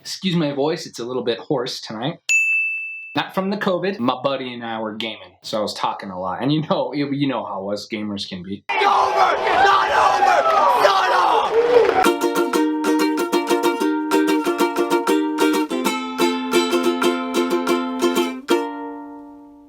Excuse my voice, it's a little bit hoarse tonight. Not from the COVID. My buddy and I were gaming, so I was talking a lot. And you know how us gamers can be. It's over! Not over! Not over!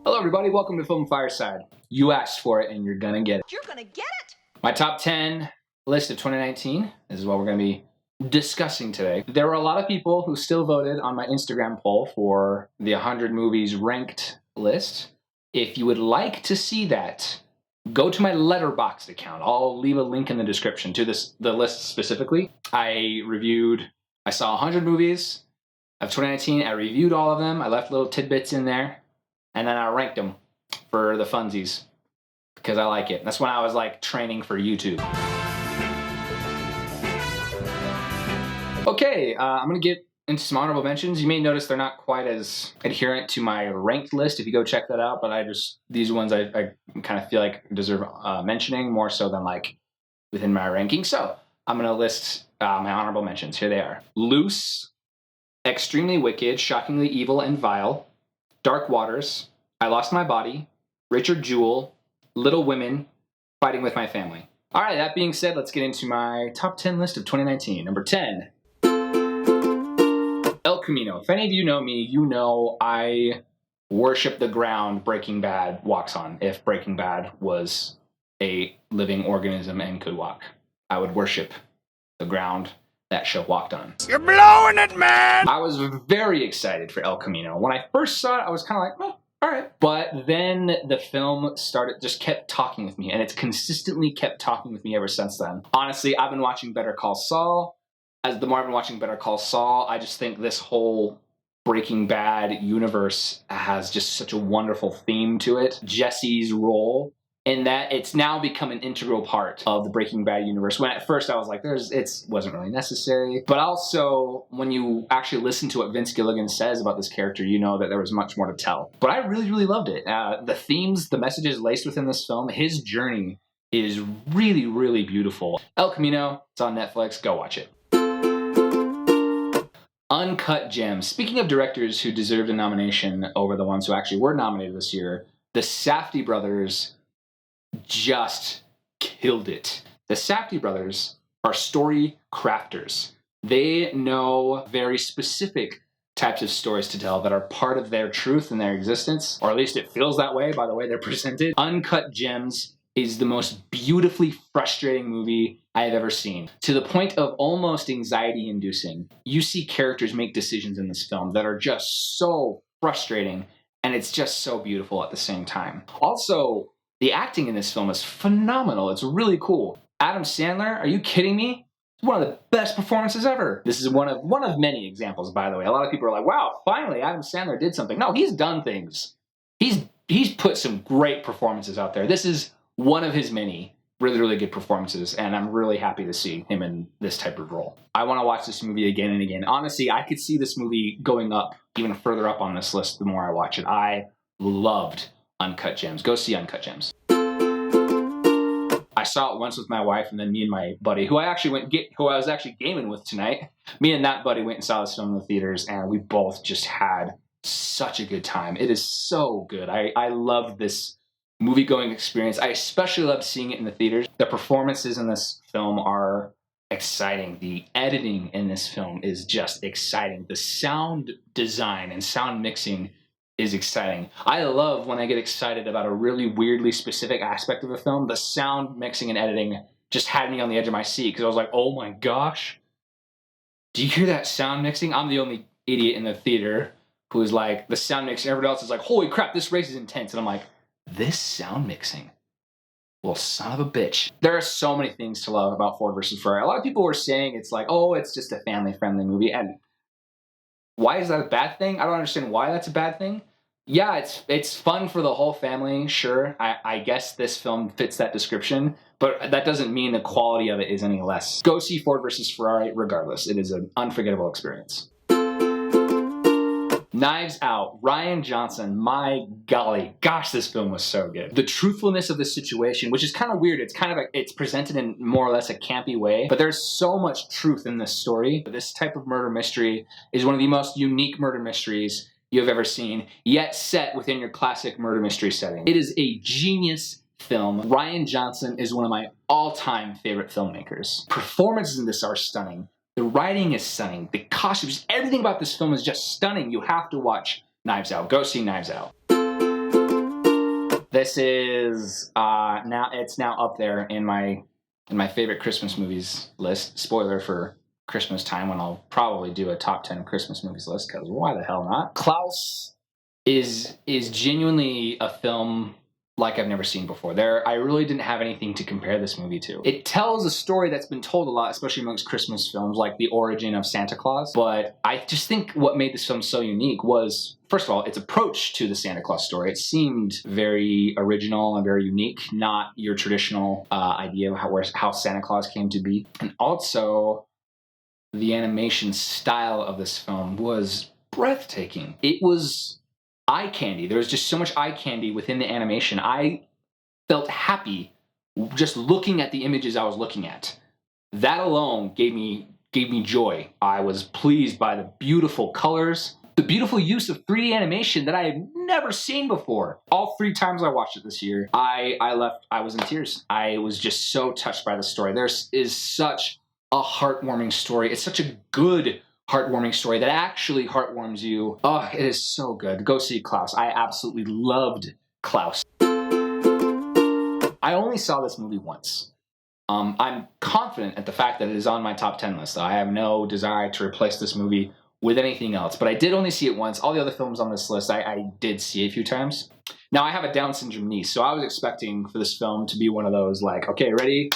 Hello everybody, welcome to Film Fireside. You asked for it and you're gonna get it. You're gonna get it! My top 10 list of 2019 is what we're gonna be discussing today. There were a lot of people who still voted on my Instagram poll for the 100 movies ranked list. If you would like to see that, go to my Letterboxd account. I'll leave a link in the description to the list specifically. I saw 100 movies of 2019. I reviewed all of them. I left little tidbits in there, and then I ranked them for the funsies because I like it. That's when I was like training for YouTube. Okay, I'm going to get into some honorable mentions. You may notice they're not quite as adherent to my ranked list if you go check that out, but these ones I kind of feel like deserve mentioning more so than like within my ranking. So I'm going to list my honorable mentions. Here they are. Loose, Extremely Wicked, Shockingly Evil and Vile, Dark Waters, I Lost My Body, Richard Jewell, Little Women, Fighting With My Family. All right, that being said, let's get into my top 10 list of 2019. Number 10. El Camino. If any of you know me, you know I worship the ground Breaking Bad walks on. If Breaking Bad was a living organism and could walk, I would worship the ground that show walked on. You're blowing it, man! I was very excited for El Camino. When I first saw it, I was kind of like, oh, all right. But then the film just kept talking with me, and it's consistently kept talking with me ever since then. Honestly, I've been watching Better Call Saul. As the more I've been watching Better Call Saul, I just think this whole Breaking Bad universe has just such a wonderful theme to it. Jesse's role in that, it's now become an integral part of the Breaking Bad universe. When at first I was like, it wasn't really necessary. But also, when you actually listen to what Vince Gilligan says about this character, you know that there was much more to tell. But I really, really loved it. The themes, the messages laced within this film, his journey is really, really beautiful. El Camino, it's on Netflix. Go watch it. Uncut Gems. Speaking of directors who deserved a nomination over the ones who actually were nominated this year, the Safdie brothers just killed it. The Safdie brothers are story crafters. They know very specific types of stories to tell that are part of their truth and their existence, or at least it feels that way by the way they're presented. Uncut Gems is the most beautifully frustrating movie I have ever seen, to the point of almost anxiety-inducing. You see characters make decisions in this film that are just so frustrating, and it's just so beautiful at the same time. Also, the acting in this film is phenomenal. It's really cool. Adam Sandler, are you kidding me? It's one of the best performances ever. This is one of many examples, by the way. A lot of people are like, wow, finally Adam Sandler did something. No, he's done things. He's put some great performances out there. This is one of his many really, really good performances, and I'm really happy to see him in this type of role. I want to watch this movie again and again. Honestly, I could see this movie going up, even further up on this list the more I watch it. I loved Uncut Gems. Go see Uncut Gems. I saw it once with my wife, and then me and my buddy, who I was actually gaming with tonight, me and that buddy went and saw this film in the theaters, and we both just had such a good time. It is so good. I loved this movie-going experience. I especially loved seeing it in the theaters. The performances in this film are exciting. The editing in this film is just exciting. The sound design and sound mixing is exciting. I love when I get excited about a really weirdly specific aspect of a film. The sound mixing and editing just had me on the edge of my seat because I was like, oh my gosh, do you hear that sound mixing? I'm the only idiot in the theater who's like, the sound mixing, everybody else is like, holy crap, this race is intense. And I'm like, this sound mixing? Well, son of a bitch. There are so many things to love about Ford versus Ferrari. A lot of people were saying it's like, oh, it's just a family-friendly movie. And why is that a bad thing? I don't understand why that's a bad thing. Yeah, it's fun for the whole family, sure. I guess this film fits that description, but that doesn't mean the quality of it is any less. Go see Ford versus Ferrari regardless. It is an unforgettable experience. Knives Out, Rian Johnson, my golly, gosh, this film was so good. The truthfulness of the situation, which is kind of weird. It's kind of it's presented in more or less a campy way, but there's so much truth in this story. This type of murder mystery is one of the most unique murder mysteries you have ever seen, yet set within your classic murder mystery setting. It is a genius film. Rian Johnson is one of my all-time favorite filmmakers. Performances in this are stunning. The writing is stunning. The costumes, everything about this film is just stunning. You have to watch Knives Out. Go see Knives Out. This is now up there in my favorite Christmas movies list. Spoiler for Christmas time, when I'll probably do a top 10 Christmas movies list, because why the hell not? Klaus is genuinely a film like I've never seen before. I really didn't have anything to compare this movie to. It tells a story that's been told a lot, especially amongst Christmas films, like the origin of Santa Claus. But I just think what made this film so unique was, first of all, its approach to the Santa Claus story. It seemed very original and very unique, not your traditional idea of how Santa Claus came to be. And also, the animation style of this film was breathtaking. It was eye candy. There was just so much eye candy within the animation. I felt happy just looking at the images I was looking at. That alone gave me joy. I was pleased by the beautiful colors, the beautiful use of 3D animation that I had never seen before. All 3 times I watched it this year, I was in tears. I was just so touched by the story. There is such a heartwarming story. It's such a good heartwarming story that actually heartwarms you. Oh, it is so good. Go see Klaus. I absolutely loved Klaus. I only saw this movie once. I'm confident at the fact that it is on my top 10 list. I have no desire to replace this movie with anything else, but I did only see it once. All the other films on this list I did see a few times. Now, I have a Down syndrome niece, so I was expecting for this film to be one of those like, okay, ready,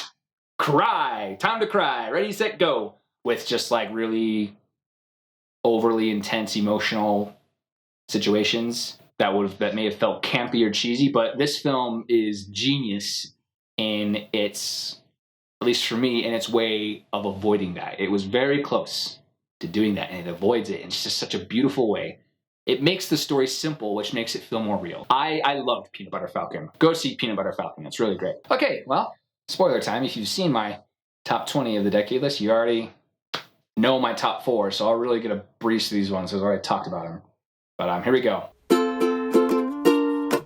cry, time to cry, ready, set, go, with just like really overly intense emotional situations that may have felt campy or cheesy, but this film is genius in its, at least for me, in its way of avoiding that. It was very close to doing that, and it avoids it in just such a beautiful way. It makes the story simple, which makes it feel more real. I loved Peanut Butter Falcon. Go see Peanut Butter Falcon. It's really great. Okay, well, spoiler time. If you've seen my top 20 of the decade list, you already know my top 4, so I'll really get a breeze to these ones because I already talked about them. But here we go.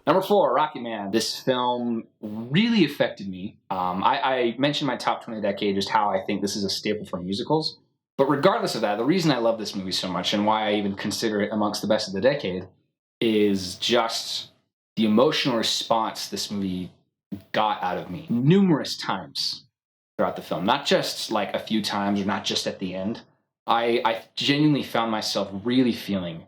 Number 4, Rocket Man. This film really affected me. I mentioned my top 20 of the decade, just how I think this is a staple for musicals. But regardless of that, the reason I love this movie so much and why I even consider it amongst the best of the decade is just the emotional response this movie got out of me numerous times throughout the film. Not just like a few times or not just at the end. I genuinely found myself really feeling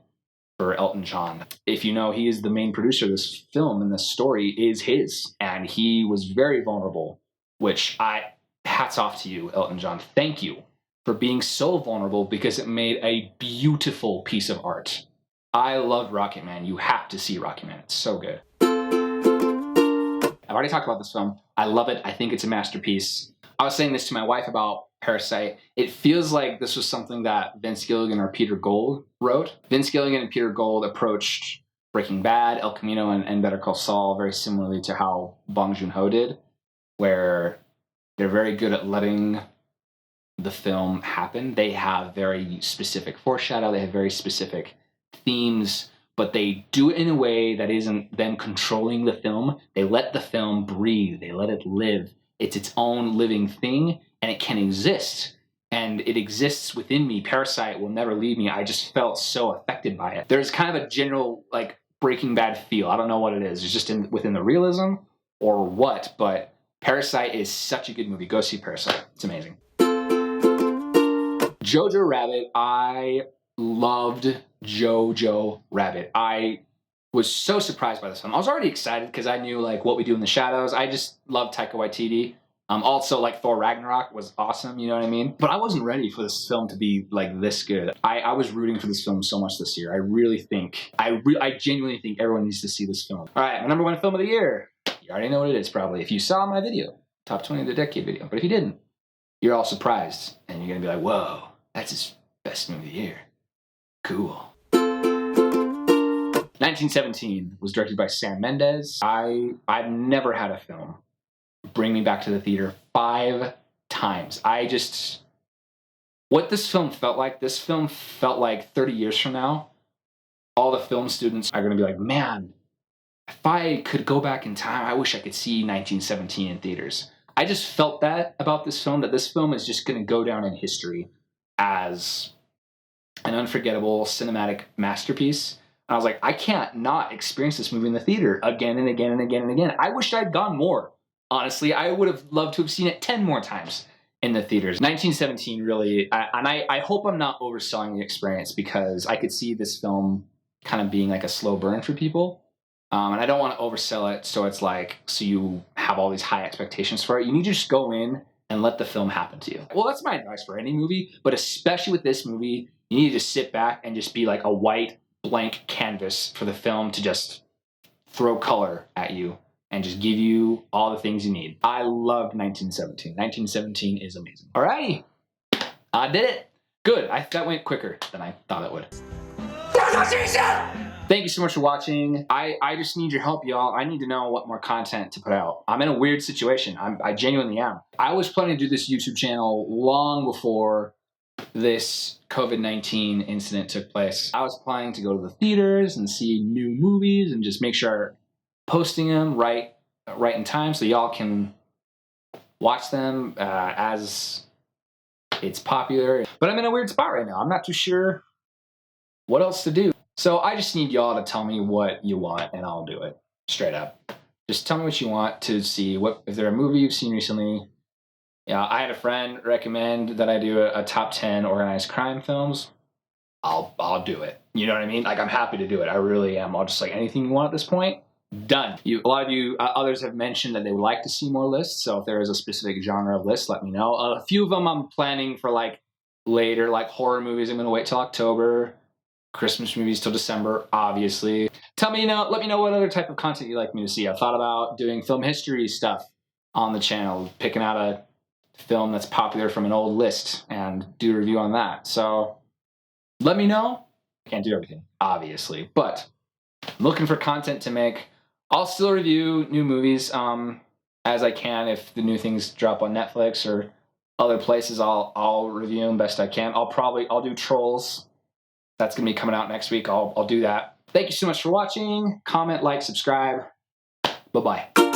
for Elton John. If you know, he is the main producer of this film, and the story is his. And he was very vulnerable, which hats off to you, Elton John. Thank you for being so vulnerable, because it made a beautiful piece of art. I loved Rocket Man. You have to see Rocket Man. It's so good. I've already talked about this film. I love it. I think it's a masterpiece. I was saying this to my wife about Parasite. It feels like this was something that Vince Gilligan or Peter Gould wrote. Vince Gilligan and Peter Gould approached Breaking Bad, El Camino, and Better Call Saul very similarly to how Bong Joon-ho did, where they're very good at letting the film happen. They have very specific foreshadow. They have very specific themes, but they do it in a way that isn't them controlling the film. They let the film breathe. They let it live. It's its own living thing, and it can exist. And it exists within me. Parasite will never leave me. I just felt so affected by it. There's kind of a general like Breaking Bad feel. I don't know what it is. It's just within the realism or what, but Parasite is such a good movie. Go see Parasite. It's amazing. Jojo Rabbit. I loved Jojo Rabbit. I was so surprised by this film. I was already excited because I knew like What We Do in the Shadows. I just love Taika Waititi. Also, like Thor Ragnarok was awesome, you know what I mean? But I wasn't ready for this film to be like this good. I was rooting for this film so much this year. I genuinely think everyone needs to see this film. All right, my number 1 film of the year. You already know what it is probably. If you saw my video, top 20 of the decade video. But if you didn't, you're all surprised. And you're going to be like, whoa, that's his best movie of the year. Cool. 1917 was directed by Sam Mendes. I've never had a film bring me back to the theater 5 times. What this film felt like 30 years from now, all the film students are going to be like, man, if I could go back in time, I wish I could see 1917 in theaters. I just felt that about this film, that this film is just going to go down in history as an unforgettable cinematic masterpiece. And I was like, I can't not experience this movie in the theater again and again and again and again. I wish I'd gone more. Honestly, I would have loved to have seen it 10 more times in the theaters. 1917 really, I hope I'm not overselling the experience, because I could see this film kind of being like a slow burn for people. And I don't want to oversell it, so it's like, so you have all these high expectations for it. You need to just go in and let the film happen to you. Well, that's my advice for any movie, but especially with this movie, you need to just sit back and just be like a white blank canvas for the film to just throw color at you and just give you all the things you need. I loved 1917. 1917 is amazing. Alrighty, I did it. Good, that went quicker than I thought it would. That's what she said! Thank you so much for watching. I just need your help, y'all. I need to know what more content to put out. I'm in a weird situation. I genuinely am. I was planning to do this YouTube channel long before this COVID-19 incident took place. I was planning to go to the theaters and see new movies and just make sure posting them right in time so y'all can watch them as it's popular. But I'm in a weird spot right now. I'm not too sure what else to do. So I just need y'all to tell me what you want, and I'll do it. Straight up. Just tell me what you want to see. If there's a movie you've seen recently. Yeah, I had a friend recommend that I do a top 10 organized crime films. I'll do it. You know what I mean? Like, I'm happy to do it. I really am. I'll just, like, anything you want at this point, done. A lot of you, others have mentioned that they would like to see more lists. So if there is a specific genre of list, let me know. A few of them I'm planning for, like, later, like horror movies. I'm going to wait till October. Christmas movies till December, obviously. Let me know what other type of content you'd like me to see. I thought about doing film history stuff on the channel, picking out a film that's popular from an old list and do a review on that. So let me know. I can't do everything, obviously, but I'm looking for content to make. I'll still review new movies as I can. If the new things drop on Netflix or other places, I'll review them best I can. I'll do Trolls. That's going to be coming out next week. I'll do that. Thank you so much for watching. Comment, like, subscribe. Bye-bye.